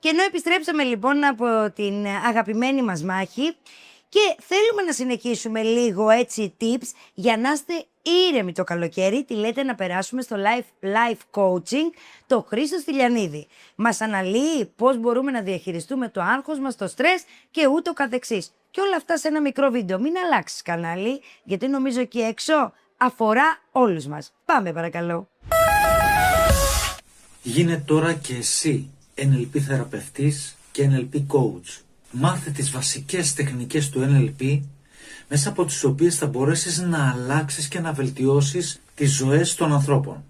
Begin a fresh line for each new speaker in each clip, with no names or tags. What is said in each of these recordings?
Και ενώ επιστρέψαμε λοιπόν από την αγαπημένη μας μάχη και θέλουμε να συνεχίσουμε λίγο έτσι tips για να είστε ήρεμοι το καλοκαίρι, τι λέτε να περάσουμε στο life coaching το Χρήστο Στυλιανίδη. Μας αναλύει πώς μπορούμε να διαχειριστούμε το άγχος μας, το στρες και ούτω καθεξής. Και όλα αυτά σε ένα μικρό βίντεο. Μην αλλάξεις κανάλι, γιατί νομίζω εκεί έξω αφορά όλους μας. Πάμε παρακαλώ.
Γίνε τώρα και εσύ NLP θεραπευτής και NLP coach. Μάθε τις βασικές τεχνικές του NLP, μέσα από τις οποίες θα μπορέσεις να αλλάξεις και να βελτιώσεις τις ζωές των ανθρώπων.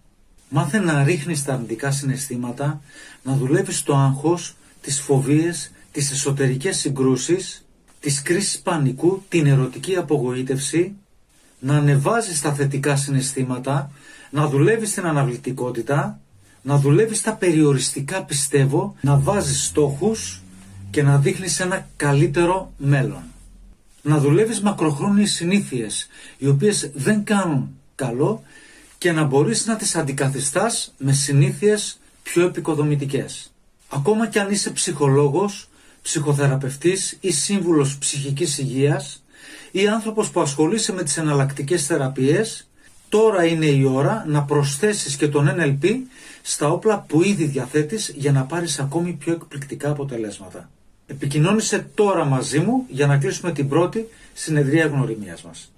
Μάθε να ρίχνεις τα αρνητικά συναισθήματα, να δουλεύεις το άγχος, τις φοβίες, τις εσωτερικές συγκρούσεις, τις κρίσεις πανικού, την ερωτική απογοήτευση, να ανεβάζεις τα θετικά συναισθήματα, να δουλεύεις την αναβλητικότητα, να δουλεύεις τα περιοριστικά πιστεύω, να βάζεις στόχους και να δείχνεις ένα καλύτερο μέλλον. Να δουλεύεις μακροχρόνιες συνήθειες, οι οποίες δεν κάνουν καλό και να μπορείς να τις αντικαθιστάς με συνήθειες πιο επικοδομητικές. Ακόμα κι αν είσαι ψυχολόγος, ψυχοθεραπευτής ή σύμβουλος ψυχικής υγείας ή άνθρωπος που ασχολείσαι με τις εναλλακτικές θεραπείες, τώρα είναι η ώρα να προσθέσεις και τον NLP στα όπλα που ήδη διαθέτεις για να πάρεις ακόμη πιο εκπληκτικά αποτελέσματα. Επικοινώνησε τώρα μαζί μου για να κλείσουμε την πρώτη συνεδρία γνωριμίας μας.